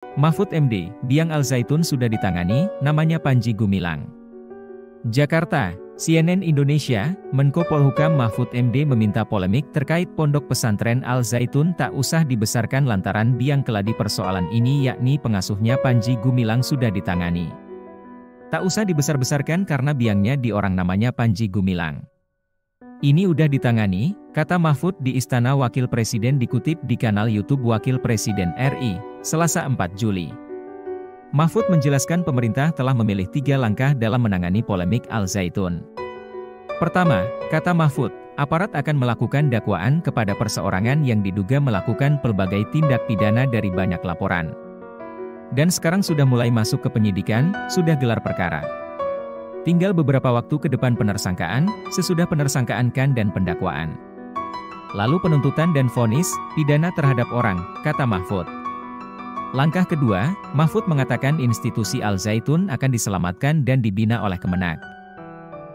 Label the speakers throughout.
Speaker 1: Mahfud MD, biang Al Zaitun sudah ditangani, namanya Panji Gumilang. Jakarta, CNN Indonesia, Menko Polhukam Mahfud MD meminta polemik terkait pondok pesantren Al Zaitun tak usah dibesarkan lantaran biang keladi persoalan ini yakni pengasuhnya Panji Gumilang sudah ditangani. Tak usah dibesar-besarkan karena biangnya di orang namanya Panji Gumilang. Ini udah ditangani, kata Mahfud di Istana Wakil Presiden dikutip di kanal YouTube Wakil Presiden RI, Selasa 4 Juli. Mahfud menjelaskan pemerintah telah memilih 3 langkah dalam menangani polemik Al Zaitun. Pertama, kata Mahfud, aparat akan melakukan dakwaan kepada perseorangan yang diduga melakukan pelbagai tindak pidana dari banyak laporan. Dan sekarang sudah mulai masuk ke penyidikan, sudah gelar perkara. Tinggal beberapa waktu ke depan penersangkaan, sesudah penersangkaan dan pendakwaan. Lalu penuntutan dan vonis, pidana terhadap orang, kata Mahfud. Langkah kedua, Mahfud mengatakan institusi Al Zaitun akan diselamatkan dan dibina oleh Kemenak.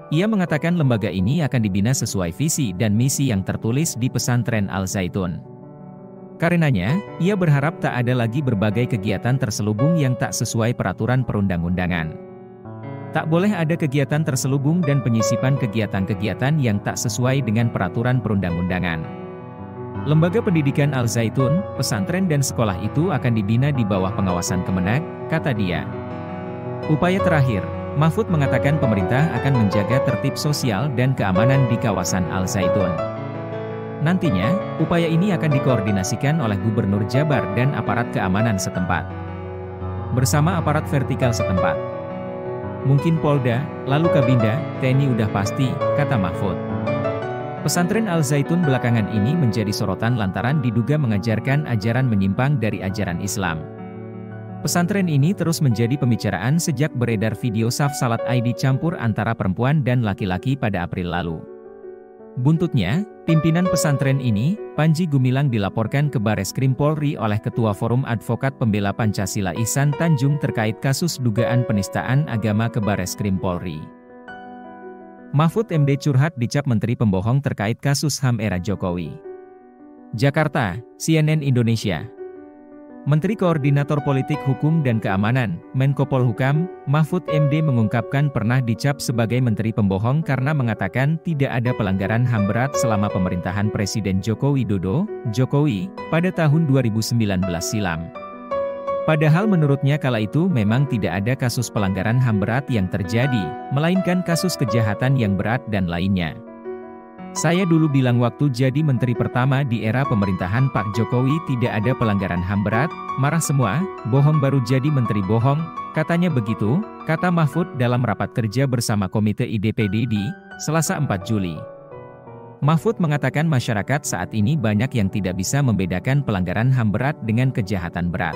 Speaker 1: Ia mengatakan lembaga ini akan dibina sesuai visi dan misi yang tertulis di pesantren Al Zaitun. Karenanya, ia berharap tak ada lagi berbagai kegiatan terselubung yang tak sesuai peraturan perundang-undangan. Tak boleh ada kegiatan terselubung dan penyisipan kegiatan-kegiatan yang tak sesuai dengan peraturan perundang-undangan. Lembaga pendidikan Al Zaitun, pesantren dan sekolah itu akan dibina di bawah pengawasan Kemenak, kata dia. Upaya terakhir, Mahfud mengatakan pemerintah akan menjaga tertib sosial dan keamanan di kawasan Al Zaitun. Nantinya, upaya ini akan dikoordinasikan oleh Gubernur Jabar dan aparat keamanan setempat. Bersama aparat vertikal setempat. Mungkin Polda, lalu Kabinda, TNI udah pasti, kata Mahfud. Pesantren Al Zaitun belakangan ini menjadi sorotan lantaran diduga mengajarkan ajaran menyimpang dari ajaran Islam. Pesantren ini terus menjadi pembicaraan sejak beredar video saf salat Id campur antara perempuan dan laki-laki pada April lalu. Buntutnya, pimpinan pesantren ini, Panji Gumilang dilaporkan ke Bareskrim Polri oleh Ketua Forum Advokat Pembela Pancasila Ihsan Tanjung terkait kasus dugaan penistaan agama ke Bareskrim Polri. Mahfud MD curhat dicap menteri pembohong terkait kasus HAM era Jokowi. Jakarta, CNN Indonesia. Menteri Koordinator Politik Hukum dan Keamanan, Menko Polhukam, Mahfud MD mengungkapkan pernah dicap sebagai menteri pembohong karena mengatakan tidak ada pelanggaran HAM berat selama pemerintahan Presiden Joko Widodo, Jokowi, pada tahun 2019 silam. Padahal menurutnya kala itu memang tidak ada kasus pelanggaran HAM berat yang terjadi, melainkan kasus kejahatan yang berat dan lainnya. Saya dulu bilang waktu jadi menteri pertama di era pemerintahan Pak Jokowi tidak ada pelanggaran HAM berat, marah semua, bohong baru jadi menteri bohong, katanya begitu, kata Mahfud dalam rapat kerja bersama Komite IDPD di Selasa 4 Juli. Mahfud mengatakan masyarakat saat ini banyak yang tidak bisa membedakan pelanggaran HAM berat dengan kejahatan berat.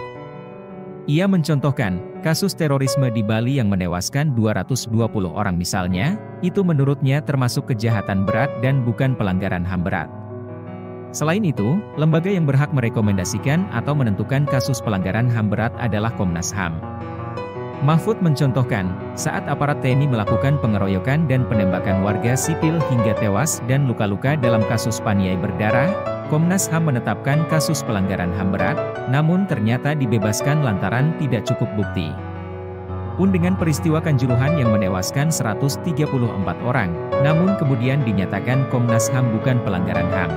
Speaker 1: Ia mencontohkan, kasus terorisme di Bali yang menewaskan 220 orang misalnya, itu menurutnya termasuk kejahatan berat dan bukan pelanggaran HAM berat. Selain itu, lembaga yang berhak merekomendasikan atau menentukan kasus pelanggaran HAM berat adalah Komnas HAM. Mahfud mencontohkan, saat aparat TNI melakukan pengeroyokan dan penembakan warga sipil hingga tewas dan luka-luka dalam kasus Paniai berdarah, Komnas HAM menetapkan kasus pelanggaran HAM berat, namun ternyata dibebaskan lantaran tidak cukup bukti. Pun dengan peristiwa Kanjuruhan yang menewaskan 134 orang, namun kemudian dinyatakan Komnas HAM bukan pelanggaran HAM.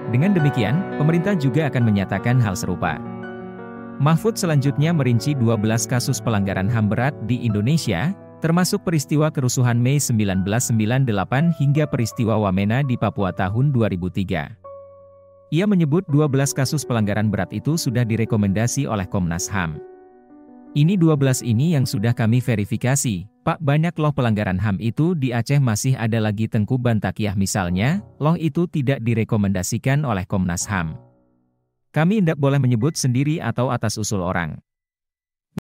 Speaker 1: Dengan demikian, pemerintah juga akan menyatakan hal serupa. Mahfud selanjutnya merinci 12 kasus pelanggaran HAM berat di Indonesia, termasuk peristiwa kerusuhan Mei 1998 hingga peristiwa Wamena di Papua tahun 2003. Ia menyebut 12 kasus pelanggaran berat itu sudah direkomendasi oleh Komnas HAM. Ini 12 ini yang sudah kami verifikasi, Pak, banyak loh pelanggaran HAM itu di Aceh masih ada lagi Tengku Bantakiah misalnya, loh itu tidak direkomendasikan oleh Komnas HAM. Kami tidak boleh menyebut sendiri atau atas usul orang.